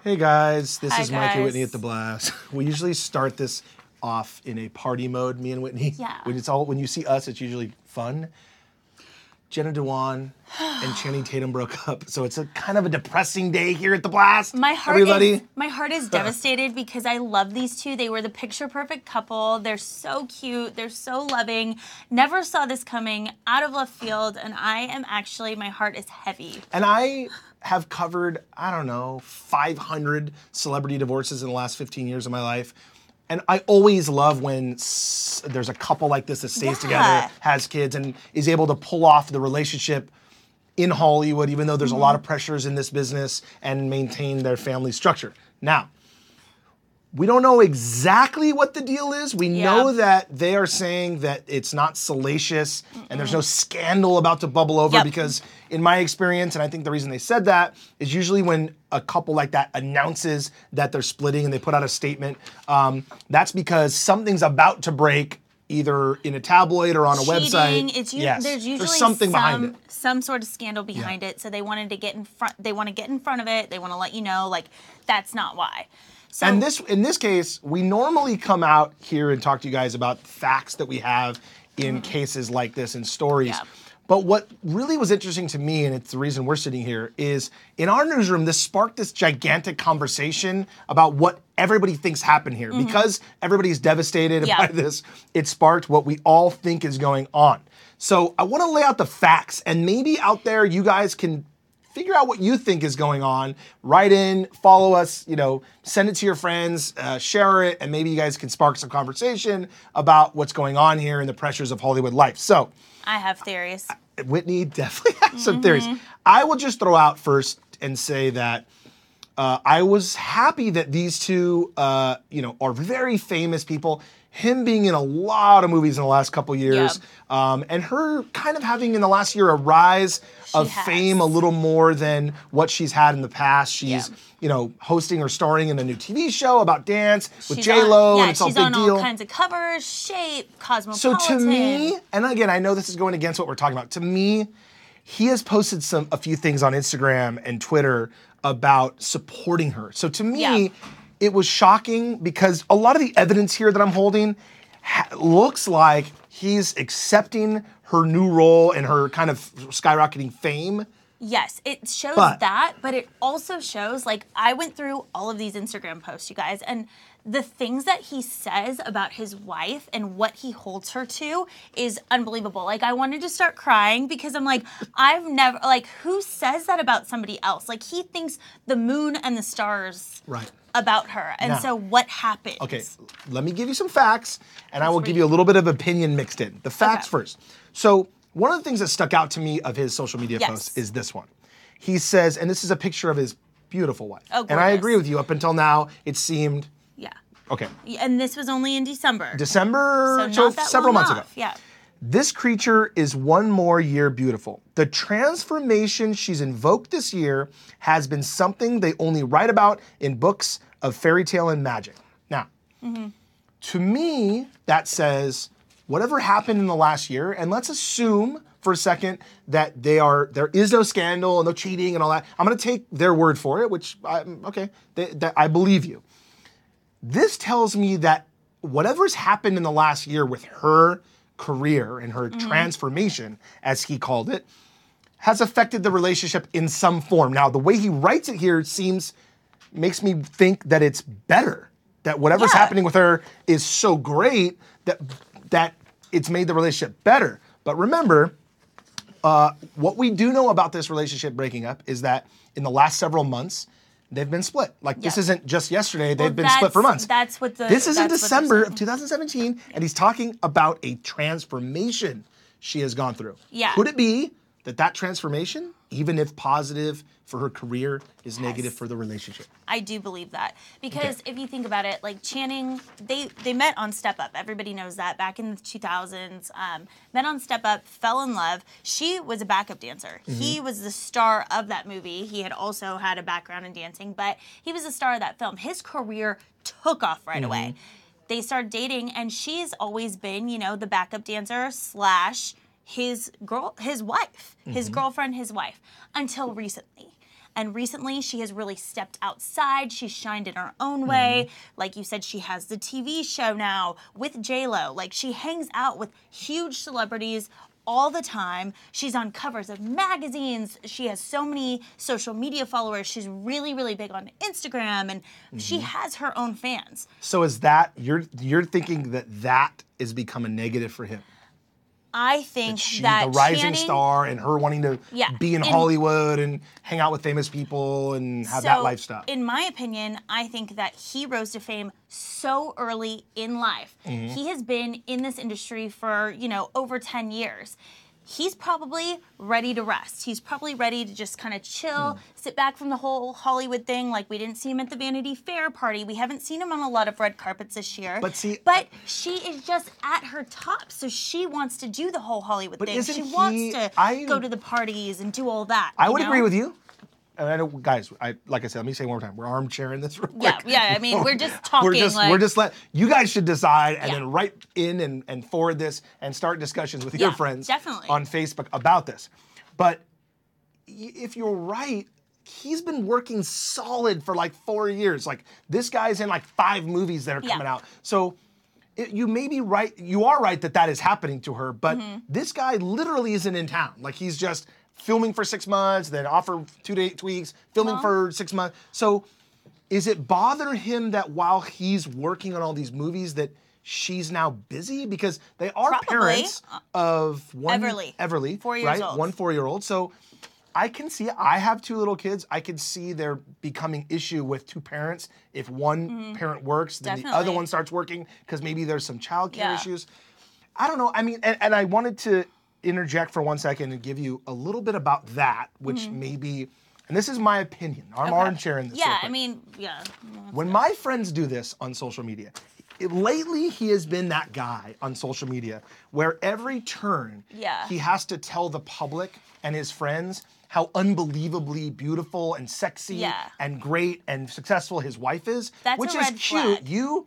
Hey guys, this Hi, is Mike and guys. Whitney at the Blast. We usually start this off in a party mode, me and Whitney. Yeah. When you see us, it's usually fun. Jenna Dewan and Channing Tatum broke up, so it's a kind of a depressing day here at the Blast. My heart is devastated because I love these two. They were the picture perfect couple. They're so cute. They're so loving. Never saw this coming, out of left field, and my heart is heavy. And I have covered, 500 celebrity divorces in the last 15 years of my life. And I always love when there's a couple like this that stays together, has kids, and is able to pull off the relationship in Hollywood, even though there's a lot of pressures in this business, and maintain their family structure. Now, we don't know exactly what the deal is. We know that they are saying that it's not salacious and there's no scandal about to bubble over because in my experience, and I think the reason they said that is usually when a couple like that announces that they're splitting and they put out a statement, that's because something's about to break either in a tabloid or on a website. There's usually something behind it. Some sort of scandal behind it. So they wanted to get in front. They want to get in front of it. They want to let you know, like, that's not why. So, and in this case, we normally come out here and talk to you guys about facts that we have in cases like this and stories. Yeah. But what really was interesting to me, and it's the reason we're sitting here, is in our newsroom, this sparked this gigantic conversation about what everybody thinks happened here. Because everybody's devastated by this, it sparked what we all think is going on. So I want to lay out the facts, and maybe out there you guys can figure out what you think is going on. Write in, follow us, send it to your friends, share it, and maybe you guys can spark some conversation about what's going on here and the pressures of Hollywood life. So, I have theories. Whitney definitely has some theories. I will just throw out first and say that I was happy that these two, are very famous people. Him being in a lot of movies in the last couple years, and her kind of having in the last year a rise of fame a little more than what she's had in the past. She's, hosting or starring in a new TV show about dance with J-Lo, and it's all big deal. She's on all kinds of covers, Shape, Cosmopolitan. So to me, and again, I know this is going against what we're talking about. To me, he has posted a few things on Instagram and Twitter about supporting her. So to me, it was shocking because a lot of the evidence here that I'm holding looks like he's accepting her new role and her kind of skyrocketing fame. Yes, it shows that, but it also shows, like, I went through all of these Instagram posts, you guys, and the things that he says about his wife and what he holds her to is unbelievable. Like, I wanted to start crying because I'm like, who says that about somebody else? Like, he thinks the moon and the stars about her. And so what happens? Okay, let me give you some facts, and I will give you a little bit of opinion mixed in. The facts first. So one of the things that stuck out to me of his social media posts is this one. He says, and this is a picture of his beautiful wife. Oh, and I agree with you. Up until now, it seemed... Yeah. Okay. And this was only in December. So several months ago. Yeah. This creature is one more year beautiful. The transformation she's invoked this year has been something they only write about in books of fairy tale and magic. Now, to me, that says whatever happened in the last year, and let's assume for a second that there is no scandal and no cheating and all that. I'm going to take their word for it, which, I believe you. This tells me that whatever's happened in the last year with her career and her transformation, as he called it, has affected the relationship in some form. Now, the way he writes it here makes me think that it's better, that whatever's happening with her is so great that it's made the relationship better. But remember, what we do know about this relationship breaking up is that in the last several months, they've been split. This isn't just yesterday. They've been split for months. This is in December of 2017, and he's talking about a transformation she has gone through. Yeah. Could it be that transformation, even if positive for her career, is negative for the relationship? I do believe that. Because if you think about it, like Channing, they met on Step Up. Everybody knows that. Back in the 2000s. Met on Step Up, fell in love. She was a backup dancer. He was the star of that movie. He had also had a background in dancing, but he was the star of that film. His career took off right away. They started dating, and she's always been, the backup dancer / his wife, his girlfriend, his wife, until recently. And recently, she has really stepped outside. She's shined in her own way. Like you said, she has the TV show now with J-Lo. Like, she hangs out with huge celebrities all the time. She's on covers of magazines. She has so many social media followers. She's really, really big on Instagram, and she has her own fans. So is that, you're thinking that is become a negative for him? I think She, that the rising Channing, star, and her wanting to be in Hollywood and hang out with famous people and have that lifestyle. In my opinion, I think that he rose to fame so early in life. He has been in this industry for, over 10 years. He's probably ready to rest. He's probably ready to just kind of chill, sit back from the whole Hollywood thing. Like, we didn't see him at the Vanity Fair party. We haven't seen him on a lot of red carpets this year. But she is just at her top, so she wants to do the whole Hollywood thing. She wants to go to the parties and do all that. I would agree with you. And I know, guys, like I said, let me say one more time. We're armchairing this real quick. Yeah. I mean, we're just talking. You guys should decide and then write in and forward this and start discussions with your friends on Facebook about this. But if you're right, he's been working solid for like 4 years. Like, this guy's in like 5 movies that are coming out. So you may be right. You are right that is happening to her. But this guy literally isn't in town. Like, he's just filming for 6 months, then off for 2 weeks, filming for 6 months. So is it bother him that while he's working on all these movies that she's now busy? Because they are parents of one Everly, 4 years old. 1 4-year-old. So I can see, I have 2 little kids. I can see there becoming issue with 2 parents. If one parent works, then the other one starts working because maybe there's some childcare issues. I don't know. I mean, and I wanted to interject for 1 second and give you a little bit about that, which maybe, and this is my opinion. I'm armchairing this. When my friends do this on social media, lately he has been that guy on social media where every turn he has to tell the public and his friends how unbelievably beautiful and sexy and great and successful his wife is, which is cute. You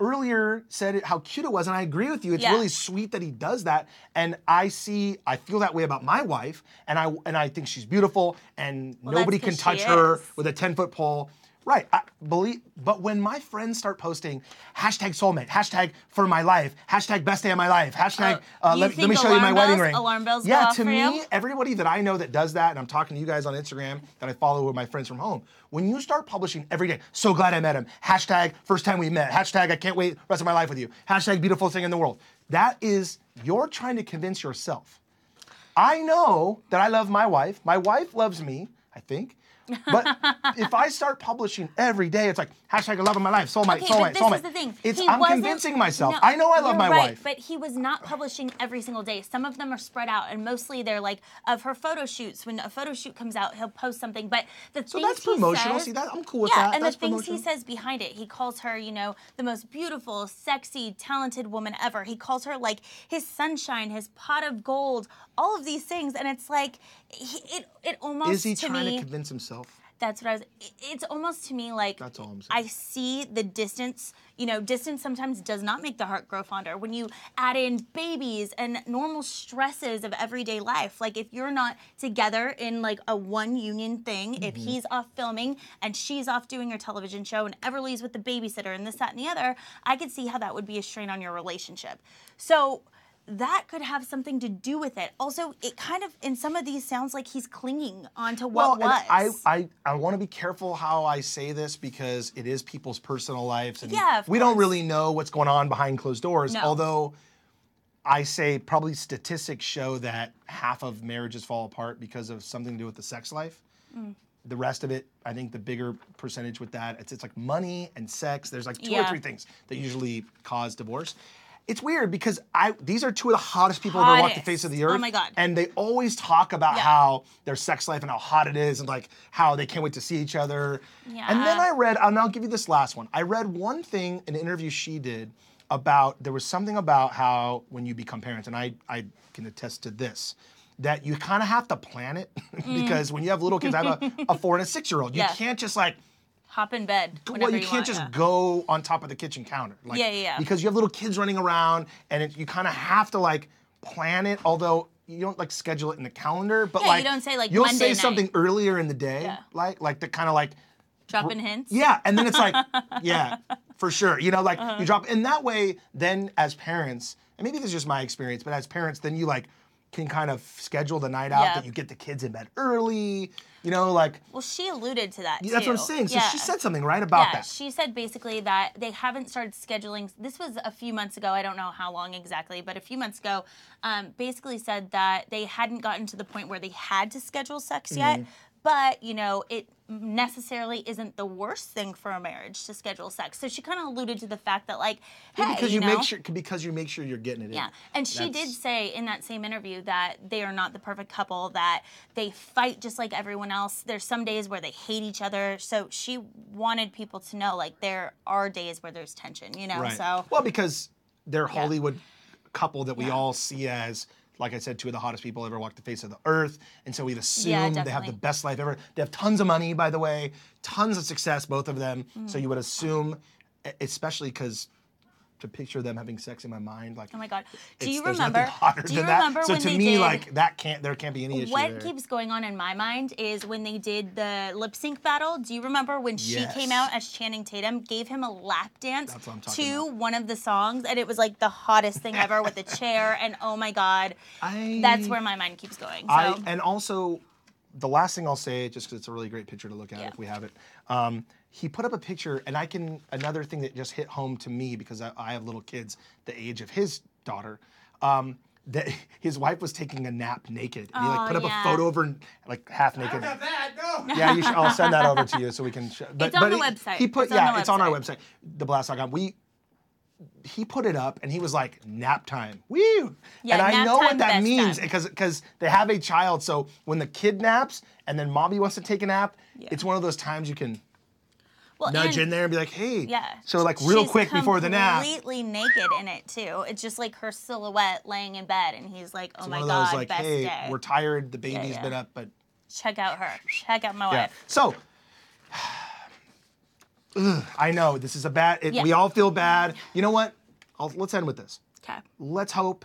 earlier said how cute it was, and I agree with you. It's really sweet that he does that, and I feel that way about my wife, and I think she's beautiful, and nobody can touch her with a 10-foot pole. Right, but when my friends start posting #soulmate, #for my life, #best day of my life, let me show you my wedding ring. Alarm bells go off to for me, you? everybody that I know that does that, and I'm talking to you guys on Instagram that I follow with my friends from home, when you start publishing every day, so glad I met him, #first time we met, #I can't wait rest of my life with you, #beautiful thing in the world. That is, you're trying to convince yourself. I know that I love my wife. My wife loves me, I think. But if I start publishing every day, it's like #love of my life, soulmate, soulmate, this soulmate. is the thing. I'm convincing myself. No, I know I love my wife. But he was not publishing every single day. Some of them are spread out, and mostly they're like of her photo shoots. When a photo shoot comes out, he'll post something. But the things that's promotional. Says, see that? I'm cool with that. And that's the things he says behind it, he calls her, the most beautiful, sexy, talented woman ever. He calls her like his sunshine, his pot of gold, all of these things, and it's like it almost is he to trying me, to convince himself? That's what I was. It's almost to me like that's all I'm saying. I see the distance. Distance sometimes does not make the heart grow fonder. When you add in babies and normal stresses of everyday life, like if you're not together in like a one union thing, if he's off filming and she's off doing her television show and Everly's with the babysitter and this, that, and the other, I could see how that would be a strain on your relationship. So that could have something to do with it. Also, it kind of, in some of these, sounds like he's clinging onto what was. I want to be careful how I say this because it is people's personal lives. And of we course. don't really know what's going on behind closed doors. No. Although I say probably statistics show that half of marriages fall apart because of something to do with the sex life. The rest of it, I think the bigger percentage with that, it's like money and sex. There's like 2 or 3 things that usually cause divorce. It's weird because these are 2 of the hottest people who ever walked the face of the earth. Oh my God. And they always talk about how their sex life and how hot it is and like how they can't wait to see each other. Yeah. And then I read, and I'll give you this last one. I read one thing, an interview she did about, there was something about how when you become parents, and I can attest to this, that you kind of have to plan it because when you have little kids, I have a 4 and a 6-year-old. You can't just like, hop in bed whenever you can't just go on top of the kitchen counter. Like, Yeah. Because you have little kids running around, and you kind of have to like plan it. Although you don't like schedule it in the calendar, but Yeah, like you don't say, like, you'll Monday say night. something earlier in the day, Yeah. like the kind of like Dropping hints. yeah, and then it's like yeah, for sure, you know, like you drop, and that way, then as parents, and maybe this is just my experience, but as parents, then you like can kind of schedule the night out Yeah. that you get the kids in bed early, you know, like Well, she alluded to that too. that's what I'm saying. So Yeah. she said something right about Yeah, that. she said basically that they haven't started scheduling. This was a few months ago. I don't know how long exactly, but a few months ago, basically said that they hadn't gotten to the point where they had to schedule sex yet. But, you know, it necessarily isn't the worst thing for a marriage to schedule sex. So she kind of alluded to the fact that, like, hey, because you know, you make sure you're getting it in. yeah, and she did say in that same interview that they are not the perfect couple, that they fight just like everyone else. There's some days where they hate each other. So she wanted people to know, like, there are days where there's tension, you know? Right. So, well, because they're Hollywood couple that we all see as, like I said, two of the hottest people ever walked the face of the earth. And so we've assumed they have the definitely. best life ever. They have tons of money, by the way, tons of success, both of them. So you would assume, especially because to picture them having sex in my mind, like, oh my God. Do it's- you there's remember? nothing hotter Do you than that. remember So when to they me, did? like, there can't be any issue What there. keeps going on in my mind is when they did the lip sync battle. Do you remember when she Yes. came out as Channing Tatum, gave him a lap dance That's what I'm talking to about. one of the songs, and it was like the hottest thing ever with the chair, and oh my God, that's where my mind keeps going. So. And also, the last thing I'll say, just because it's a really great picture to look at Yeah. if we have it, he put up a picture, and another thing that just hit home to me, because I have little kids the age of his daughter, that his wife was taking a nap naked. And he like put up a photo of her like half naked. I don't have that, no. Yeah, I'll send that over to you so we can show. It's on the website. He put, It's on the it's on our website. website, theblast.com. He put it up and he was like, nap time. Woo! Yeah, and I nap know what time, that best means time. because they have a child. So when the kid naps and then mommy wants to take a nap, it's one of those times you can Well, nudge and- in there and be like, hey. Yeah. So like real She's quick before the nap. completely naked in it too. It's just like her silhouette laying in bed, and he's like, "Oh It's my one of those God, like, best hey, day." we're tired. The baby's yeah. been up, but Check out her. Check out my yeah. wife. So. I know this is a bad. Yeah. We all feel bad. You know what? Let's end with this. Okay. Let's hope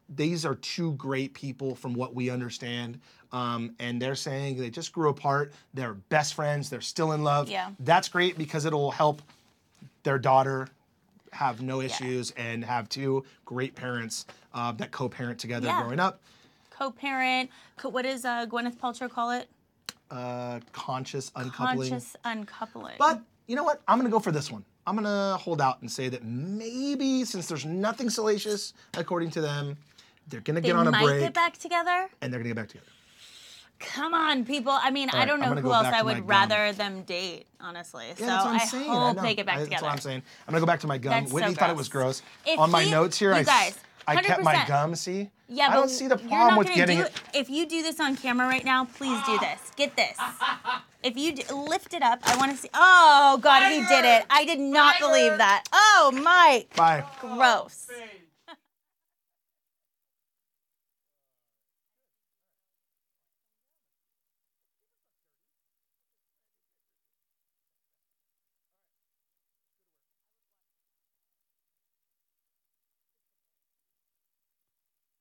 these are two great people from what we understand. And they're saying they just grew apart. They're best friends. They're still in love. Yeah. That's great because it'll help their daughter have no issues and have two great parents that co-parent together Yeah. growing up. Co-parent. What does Gwyneth Paltrow call it? Conscious uncoupling. Conscious uncoupling. But you know what? I'm going to go for this one. I'm going to hold out and say that maybe since there's nothing salacious, according to them, they're going to they get on a might break get back together. and they're going to get back together. Come on, people. I mean, I right, don't I'm know gonna who go else back I to my would gum. rather them date, honestly. Yeah, so that's what I'm I saying. hope know. they get back That's together. what I'm saying. I'm going to go back to my gum. That's Whitney so thought it was gross. If On my he- notes here, you guys, I kept my 100%. gum, see? Yeah, I but don't see the you're problem not with gonna getting do it. If you do this on camera right now, please do this. Get this. If you lift it up, I want to see. Oh God, he did it. I did not believe that. Oh, Mike. Bye. Gross. Face.